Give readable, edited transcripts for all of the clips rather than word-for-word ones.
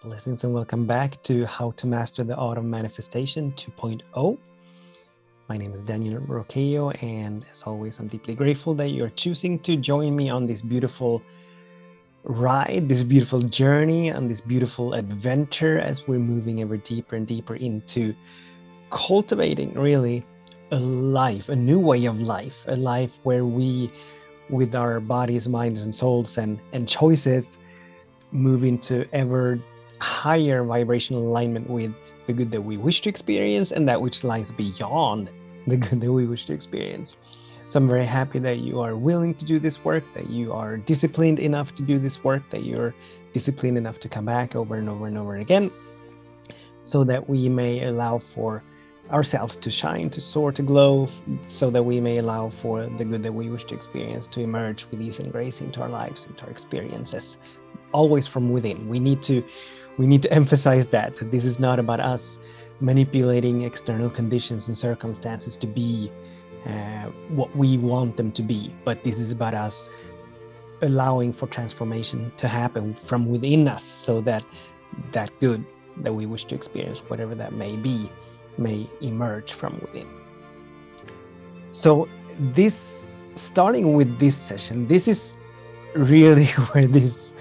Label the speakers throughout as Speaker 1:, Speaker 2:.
Speaker 1: Blessings and welcome back to How to Master the Art of Manifestation 2.0. My name is Daniel Roqueo, and as always, I'm deeply grateful that you're choosing to join me on this beautiful ride, this beautiful journey, on this beautiful adventure as we're moving ever deeper and deeper into cultivating really a life, a new way of life, a life where we, with our bodies, minds, and souls and choices, move into ever higher vibrational alignment with the good that we wish to experience and that which lies beyond the good that we wish to experience. So I'm very happy that you are willing to do this work, that you are disciplined enough to do this work, that you're disciplined enough to come back over and over and over again, so that we may allow for ourselves to shine, to soar, to glow, so that we may allow for the good that we wish to experience to emerge with ease and grace into our lives, into our experiences, always from within. We need to emphasize that this is not about us manipulating external conditions and circumstances to be what we want them to be, but this is about us allowing for transformation to happen from within us, so that that good that we wish to experience, whatever that may be, may emerge from within. So this, starting with this session, this is really where this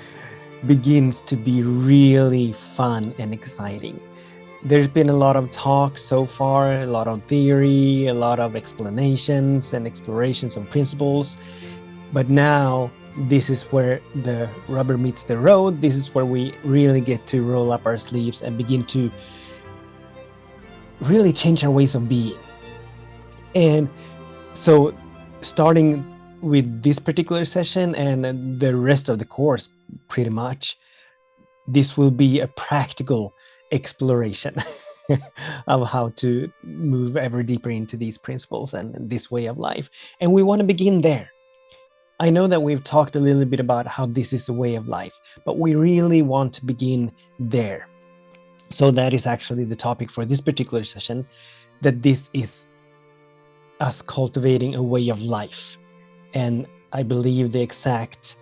Speaker 1: begins to be really fun and exciting. There's been a lot of talk so far, a lot of theory, a lot of explanations and explorations of principles, but now this is where the rubber meets the road. This is where we really get to roll up our sleeves and begin to really change our ways of being. And so starting with this particular session and the rest of the course, pretty much, this will be a practical exploration of how to move ever deeper into these principles and this way of life. And we want to begin there. I know that we've talked a little bit about how this is a way of life, but we really want to begin there. So that is actually the topic for this particular session, that this is us cultivating a way of life. And I believe the exact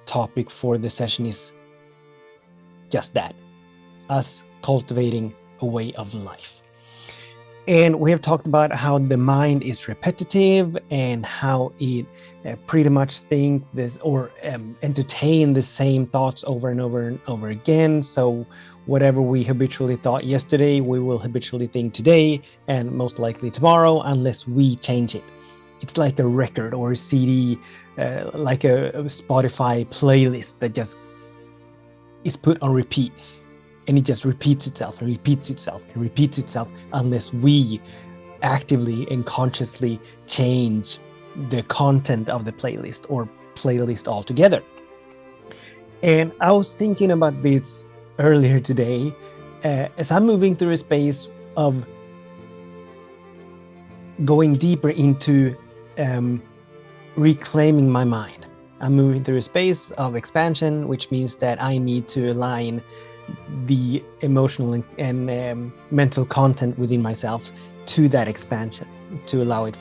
Speaker 1: topic for the session is just that, us cultivating a way of life. And we have talked about how the mind is repetitive and how it pretty much think this or entertain the same thoughts over and over and over again. So whatever we habitually thought yesterday, we will habitually think today and most likely tomorrow, unless we change it. It's like a record or a CD, like a Spotify playlist that just is put on repeat. And it just repeats itself and repeats itself and repeats itself, unless we actively and consciously change the content of the playlist or playlist altogether. And I was thinking about this earlier today, as I'm moving through a space of going deeper into reclaiming my mind. I'm moving through a space of expansion, which means that I need to align the emotional and mental content within myself to that expansion, to allow it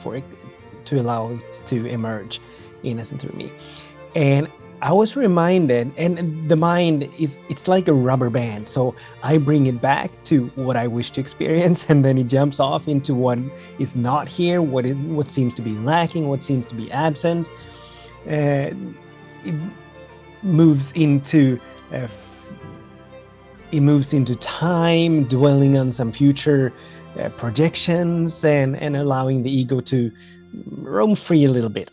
Speaker 1: to emerge in us and through me. And I was reminded, and the mind it's like a rubber band. So I bring it back to what I wish to experience, and then it jumps off into what is not here, what seems to be lacking, what seems to be absent. It moves into time, dwelling on some future projections and allowing the ego to roam free a little bit.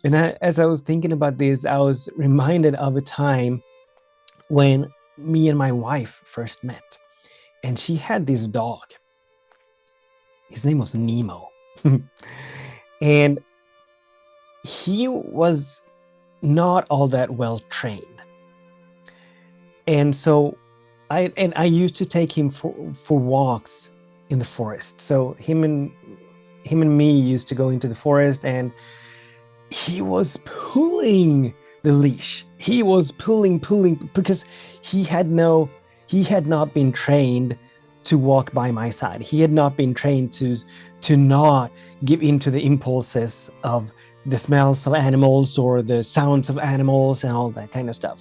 Speaker 1: And as I was thinking about this, I was reminded of a time when me and my wife first met, and she had this dog. His name was Nemo. And he was not all that well trained. And so I used to take him for walks in the forest. So him and me used to go into the forest, and he was pulling the leash. He was pulling because he had not been trained to walk by my side. He had not been trained to not give into the impulses of the smells of animals or the sounds of animals and all that kind of stuff.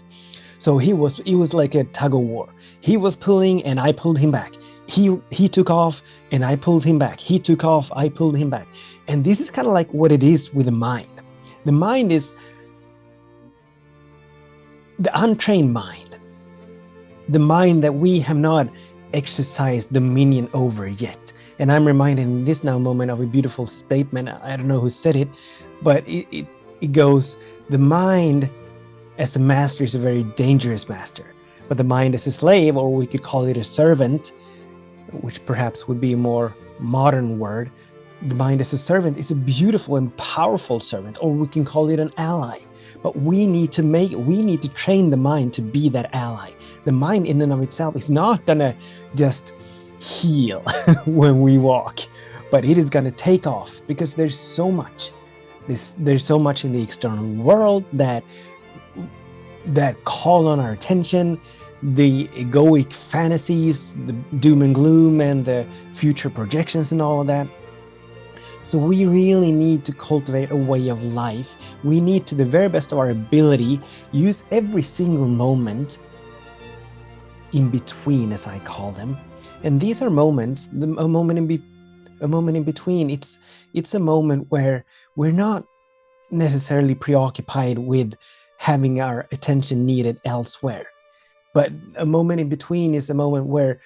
Speaker 1: So it was like a tug of war. He was pulling and I pulled him back. He took off and I pulled him back. He took off, I pulled him back. And this is kind of like what it is with the mind. The mind is the untrained mind, the mind that we have not exercised dominion over yet. And I'm reminded in this now moment of a beautiful statement. I don't know who said it, but it goes, the mind as a master is a very dangerous master, but the mind as a slave, or we could call it a servant, which perhaps would be a more modern word, the mind as a servant is a beautiful and powerful servant, or we can call it an ally. But we need to train the mind to be that ally. The mind in and of itself is not gonna just heal when we walk, but it is gonna take off, because there's so much in the external world that call on our attention, the egoic fantasies, the doom and gloom, and the future projections and all of that. So we really need to cultivate a way of life. We need, to the very best of our ability, use every single moment in between, as I call them. And these are moments, a moment in between. It's a moment where we're not necessarily preoccupied with having our attention needed elsewhere. But a moment in between is a moment where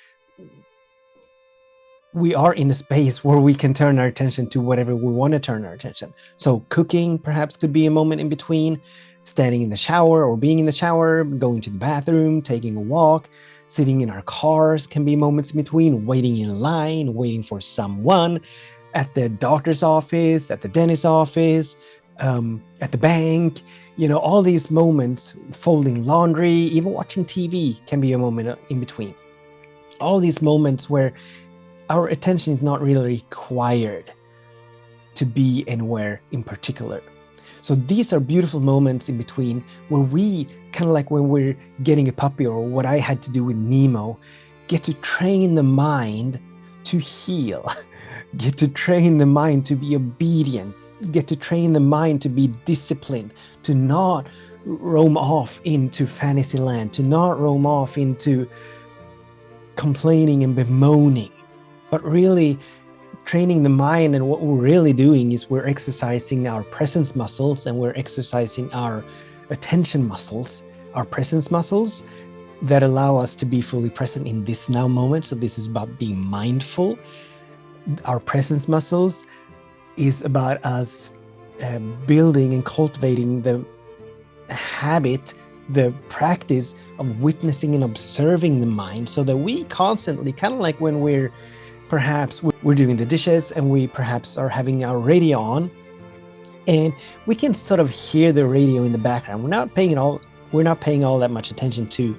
Speaker 1: we are in a space where we can turn our attention to whatever we want to turn our attention. So cooking perhaps could be a moment in between, standing in the shower or being in the shower, going to the bathroom, taking a walk, sitting in our cars can be moments in between, waiting in line, waiting for someone, at the doctor's office, at the dentist's office, at the bank, all these moments, folding laundry, even watching TV can be a moment in between. All these moments where our attention is not really required to be anywhere in particular. So these are beautiful moments in between where we, kind of like when we're getting a puppy, or what I had to do with Nemo, get to train the mind to heal, get to train the mind to be obedient, get to train the mind to be disciplined, to not roam off into fantasy land, to not roam off into complaining and bemoaning, but really training the mind. And what we're really doing is we're exercising our presence muscles, and we're exercising our attention muscles, our presence muscles that allow us to be fully present in this now moment. So this is about being mindful. Our presence muscles is about us building and cultivating the habit, the practice of witnessing and observing the mind, so that we constantly, kind of like when we're doing the dishes and we perhaps are having our radio on, and we can sort of hear the radio in the background. We're not paying all that much attention to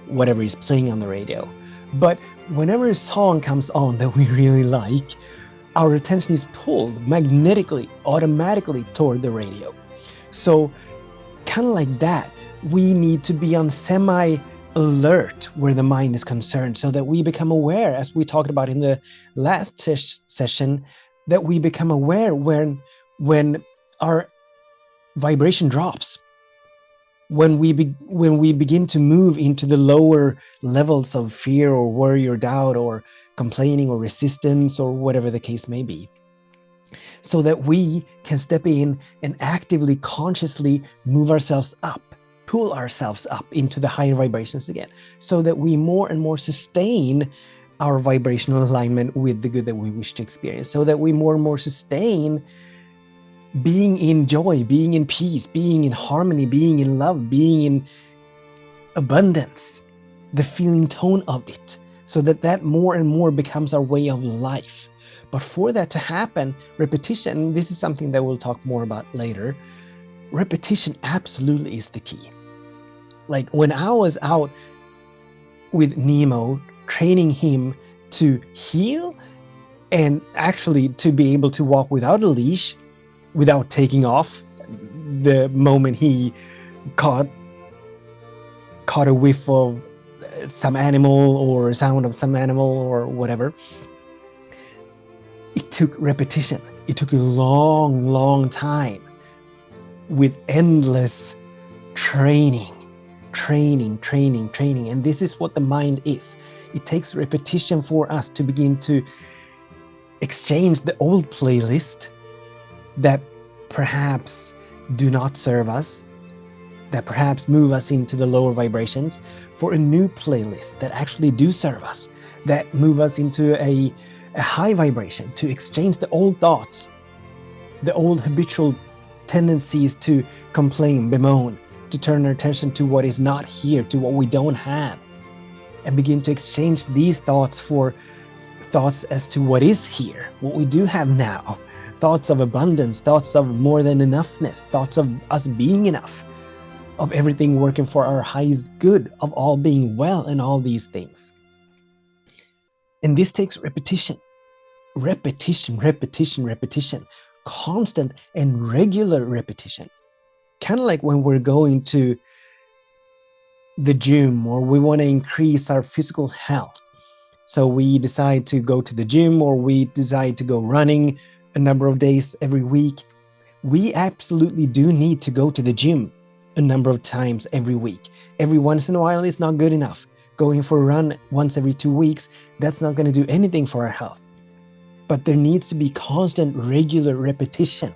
Speaker 1: whatever is playing on the radio. But whenever a song comes on that we really like, our attention is pulled magnetically, automatically toward the radio. So kind of like that, we need to be on semi-alert where the mind is concerned, so that we become aware, as we talked about in the last session, that we become aware when our vibration drops, when we begin to move into the lower levels of fear or worry or doubt or complaining or resistance or whatever the case may be, so that we can step in and actively, consciously move ourselves up, pull ourselves up into the higher vibrations again, so that we more and more sustain our vibrational alignment with the good that we wish to experience, so that we more and more sustain being in joy, being in peace, being in harmony, being in love, being in abundance, the feeling tone of it, so that more and more becomes our way of life. But for that to happen, repetition, this is something that we'll talk more about later, repetition absolutely is the key. Like when I was out with Nemo, training him to heal and actually to be able to walk without a leash, without taking off the moment he caught a whiff of some animal or sound of some animal or whatever. It took repetition. It took a long time with endless training training. And this is what the mind is. It takes repetition for us to begin to exchange the old playlist that perhaps do not serve us, that perhaps move us into the lower vibrations, for a new playlist that actually do serve us, that move us into a high vibration, to exchange the old thoughts, the old habitual tendencies to complain, bemoan, to turn our attention to what is not here, to what we don't have, and begin to exchange these thoughts for thoughts as to what is here, what we do have now, thoughts of abundance, thoughts of more than enoughness, thoughts of us being enough, of everything working for our highest good, of all being well, and all these things. And this takes repetition, constant and regular repetition. Kind of like when we're going to the gym, or we want to increase our physical health. So we decide to go to the gym, or we decide to go running a number of days every week. We absolutely do need to go to the gym a number of times every week. Every once in a while is not good enough. Going for a run once every 2 weeks, that's not going to do anything for our health. But there needs to be constant, regular repetition.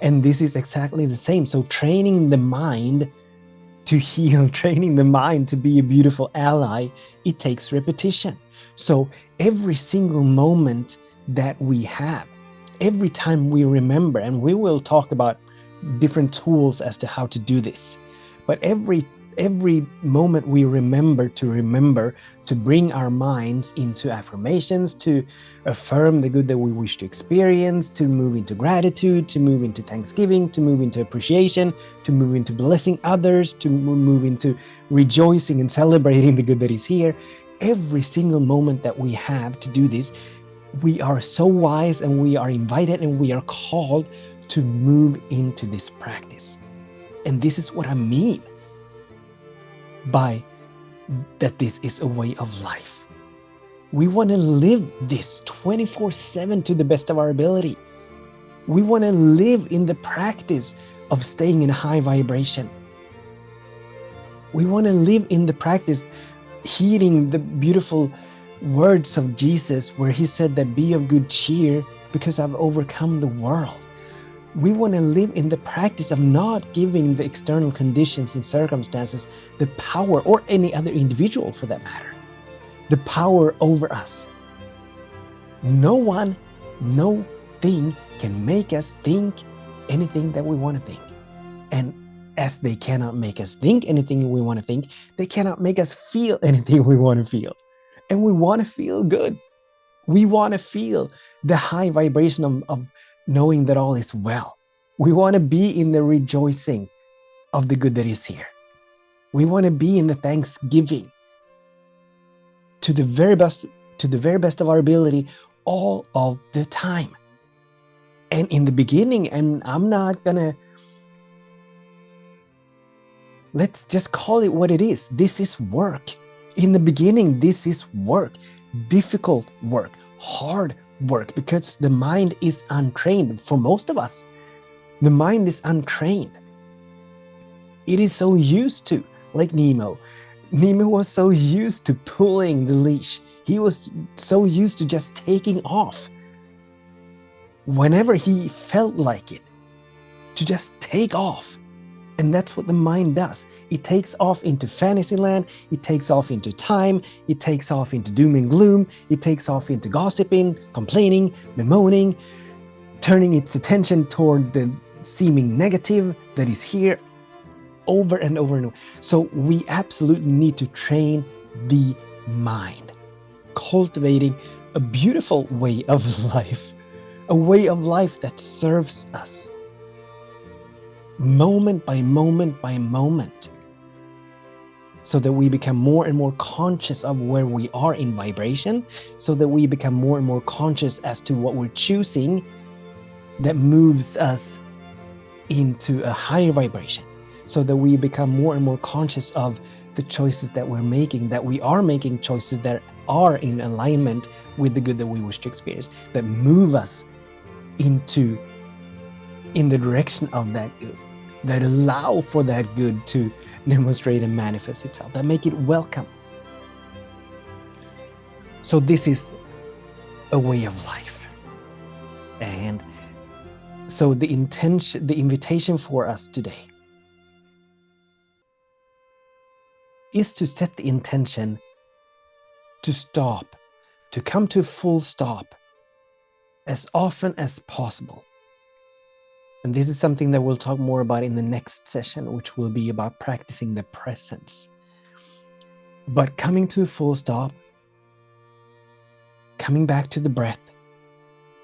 Speaker 1: And this is exactly the same. So training the mind to heal, training the mind to be a beautiful ally, it takes repetition. So every single moment that we have, every time we remember, and we will talk about different tools as to how to do this, but every moment we remember to bring our minds into affirmations, to affirm the good that we wish to experience, to move into gratitude, to move into thanksgiving, to move into appreciation, to move into blessing others, to move into rejoicing and celebrating the good that is here. Every single moment that we have to do this, we are so wise, and we are invited, and we are called to move into this practice. And this is what I mean by that this is a way of life. We want to live this 24/7 to the best of our ability. We want to live in the practice of staying in a high vibration. We want to live in the practice, heeding the beautiful words of Jesus, where he said that be of good cheer because I've overcome the world. We want to live in the practice of not giving the external conditions and circumstances the power, or any other individual for that matter, the power over us. No one, no thing can make us think anything that we want to think. And as they cannot make us think anything we want to think, they cannot make us feel anything we want to feel. And we want to feel good. We want to feel the high vibration of knowing that all is well. We want to be in the rejoicing of the good that is here. We want to be in the thanksgiving to the very best of our ability, all of the time. And in the beginning, and I'm not gonna, let's just call it what it is. This is work. In the beginning, this is work, difficult work, hard work, because the mind is untrained. For most of us, the mind is untrained. It is so used to, like Nemo. Nemo was so used to pulling the leash. He was so used to just taking off whenever he felt like it, to just take off. And that's what the mind does. It takes off into fantasy land. It takes off into time. It takes off into doom and gloom. It takes off into gossiping, complaining, bemoaning, turning its attention toward the seeming negative that is here, over and over and over. So we absolutely need to train the mind, cultivating a beautiful way of life, a way of life that serves us moment by moment by moment, so that we become more and more conscious of where we are in vibration, so that we become more and more conscious as to what we're choosing that moves us into a higher vibration, so that we become more and more conscious of the choices that we're making, that we are making choices that are in alignment with the good that we wish to experience, that move us in the direction of that good. that allow for that good to demonstrate and manifest itself, that make it welcome. So this is a way of life. And so the invitation for us today is to set the intention to stop, to come to a full stop as often as possible. And this is something that we'll talk more about in the next session, which will be about practicing the presence. But coming to a full stop, coming back to the breath,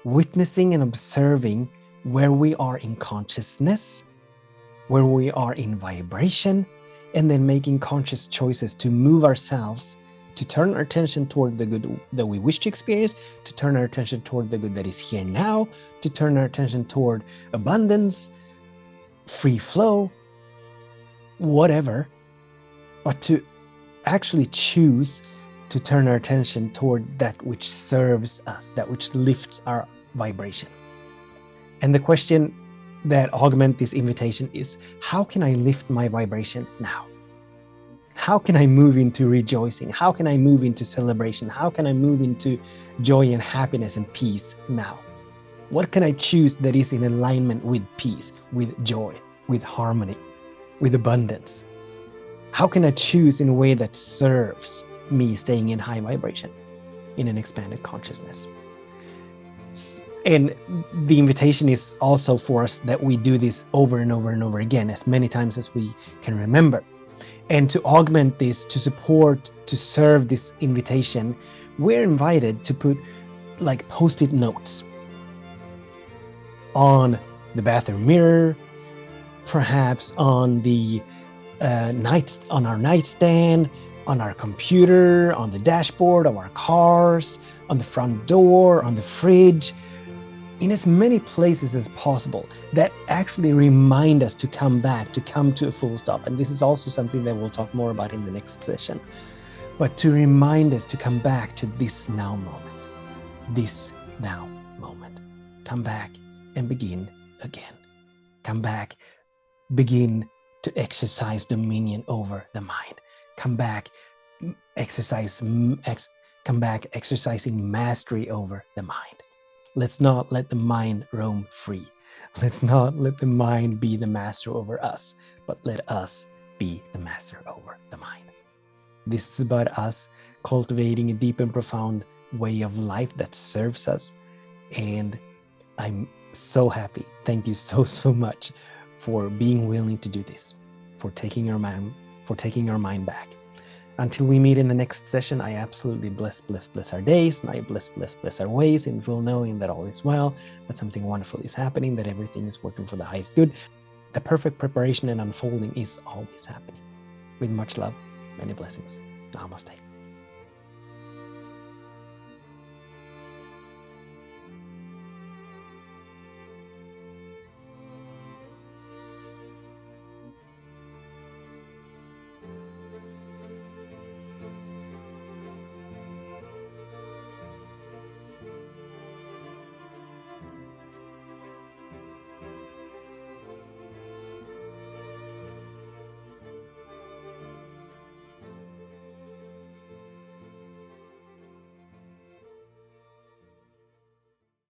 Speaker 1: witnessing and observing where we are in consciousness, where we are in vibration, and then making conscious choices to move ourselves, to turn our attention toward the good that we wish to experience, to turn our attention toward the good that is here now, to turn our attention toward abundance, free flow, whatever, but to actually choose to turn our attention toward that which serves us, that which lifts our vibration. And the question that augment this invitation is, how can I lift my vibration now? How can I move into rejoicing? How can I move into celebration? How can I move into joy and happiness and peace now? What can I choose that is in alignment with peace, with joy, with harmony, with abundance? How can I choose in a way that serves me staying in high vibration, in an expanded consciousness? And the invitation is also for us that we do this over and over and over again, as many times as we can remember. And to augment this, to support, to serve this invitation, we're invited to put like post-it notes on the bathroom mirror, perhaps on the on our nightstand, on our computer, on the dashboard of our cars, on the front door, on the fridge, in as many places as possible that actually remind us to come back, to come to a full stop. And this is also something that we'll talk more about in the next session. But to remind us to come back to this now moment, this now moment. Come back and begin again. Come back, begin to exercise dominion over the mind. Come back, exercising mastery over the mind. Let's not let the mind roam free. Let's not let the mind be the master over us, but let us be the master over the mind. This is about us cultivating a deep and profound way of life that serves us. And I'm so happy. Thank you so much for being willing to do this, for taking our mind back. Until we meet in the next session, I absolutely bless our days, and I bless our ways, in full knowing that all is well, that something wonderful is happening, that everything is working for the highest good. The perfect preparation and unfolding is always happening. With much love, many blessings. Namaste.